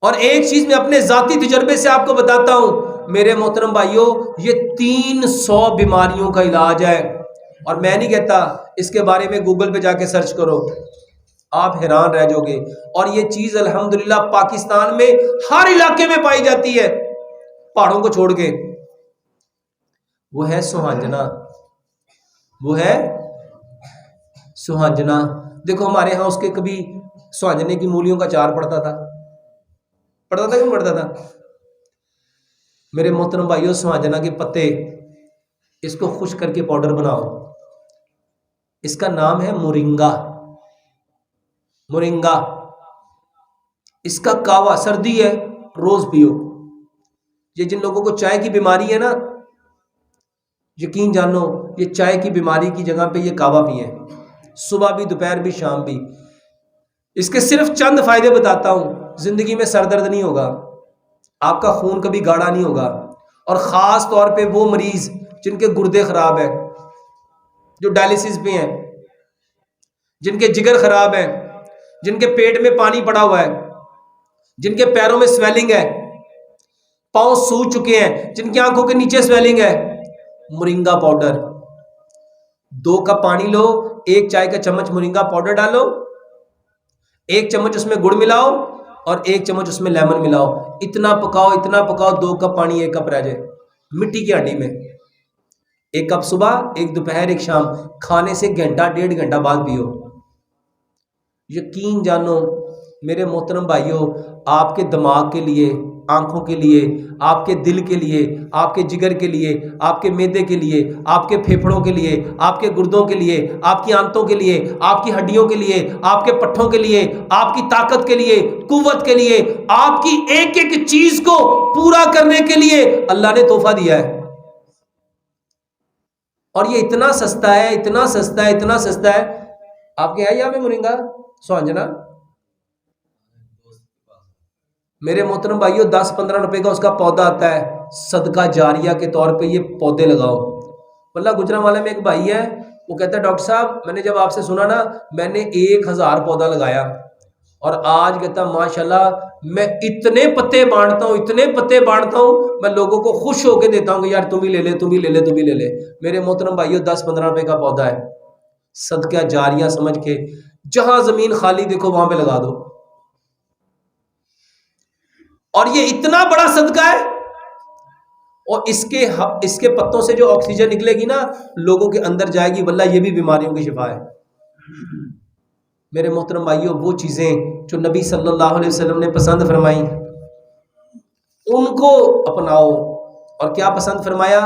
اور ایک چیز میں اپنے ذاتی تجربے سے آپ کو بتاتا ہوں میرے محترم بھائیوں، یہ 300 بیماریوں کا علاج ہے، اور میں نہیں کہتا، اس کے بارے میں گوگل پہ جا کے سرچ کرو، آپ حیران رہ جاؤ گے۔ اور یہ چیز الحمدللہ پاکستان میں ہر علاقے میں پائی جاتی ہے، پہاڑوں کو چھوڑ کے۔ وہ ہے سوہانجنا، وہ ہے سوہانجنا۔ دیکھو ہمارے ہاں اس کے کبھی سوہانجنے کی مولیوں کا چار پڑتا تھا کیوں پڑتا تھا؟ میرے محترم بھائیوں، سوہانجنا کے پتے، اس کو خشک کر کے پاؤڈر بناؤ، اس کا نام ہے مورنگا۔ مورنگا، اس کا کاوا، سردی ہے روز پیو۔ یہ جن لوگوں کو چائے کی بیماری ہے نا، یقین جانو یہ چائے کی بیماری کی جگہ پہ یہ کاوا پیئیں، صبح بھی، دوپہر بھی، شام بھی۔ اس کے صرف چند فائدے بتاتا ہوں۔ زندگی میں سر درد نہیں ہوگا، آپ کا خون کبھی گاڑھا نہیں ہوگا، اور خاص طور پہ وہ مریض جن کے گردے خراب ہیں، جو ڈائلسس پہ ہیں، جن کے جگر خراب ہیں، جن کے پیٹ میں پانی پڑا ہوا ہے، جن کے پیروں میں سویلنگ ہے، پاؤں سوج چکے ہیں، جن کی آنکھوں کے نیچے سویلنگ ہے، مورنگا پاؤڈر 2 کپ پانی لو، 1 چائے کا چمچ مورنگا پاؤڈر ڈالو، 1 چمچ اس میں گڑ ملاؤ، اور 1 چمچ اس میں لیمن ملاؤ، اتنا پکاؤ 2 کپ پانی 1 کپ رہ جائے مٹی کی ہانڈی میں۔ 1 کپ صبح، 1 دوپہر، 1 شام، کھانے سے گھنٹہ 1.5 گھنٹہ بعد پیو۔ یقین جانو میرے محترم بھائیوں، آپ کے دماغ کے لیے، آنکھوں کے لیے، آپ کے دل کے لیے، آپ کے جگر کے لیے، آپ کے معدے کے لیے، آپ کے پھیپھڑوں کے لیے، آپ کے گردوں کے لیے، آپ کی آنتوں کے لیے، آپ کی ہڈیوں کے لیے، آپ کے پٹھوں کے لیے، آپ کی طاقت کے لیے، قوت کے لیے، آپ کی ایک ایک چیز کو پورا کرنے کے لیے اللہ نے تحفہ دیا ہے۔ اور یہ اتنا سستا ہے، اتنا سستا ہے، اتنا سستا ہے۔ آپ کے ہے یہاں پہ مورنگا سوہانجنا؟ میرے محترم بھائیوں 10-15 روپے کا اس کا پودا آتا ہے، صدقہ جاریہ کے طور پہ یہ پودے لگاؤ۔ واللہ گجرا والے میں ایک بھائی ہے، وہ کہتا ہے ڈاکٹر صاحب میں نے جب آپ سے سنا نا، میں نے 1000 پودا لگایا، اور آج کہتا ماشاءاللہ میں اتنے پتے بانٹتا ہوں، میں لوگوں کو خوش ہو کے دیتا ہوں کہ یار تم ہی لے لے، تم ہی لے لے، تم ہی لے لے۔ میرے محترم بھائیوں 10-15 روپے کا پودا ہے، صدقہ جاریہ سمجھ کے جہاں زمین خالی دیکھو وہاں پہ لگا دو۔ اور یہ اتنا بڑا صدقہ ہے، اور اس کے پتوں سے جو آکسیجن نکلے گی نا لوگوں کے اندر جائے گی، واللہ یہ بھی بیماریوں کی شفا ہے۔ میرے محترم بھائیوں، وہ چیزیں جو نبی صلی اللہ علیہ وسلم نے پسند فرمائیں ان کو اپناؤ۔ اور کیا پسند فرمایا؟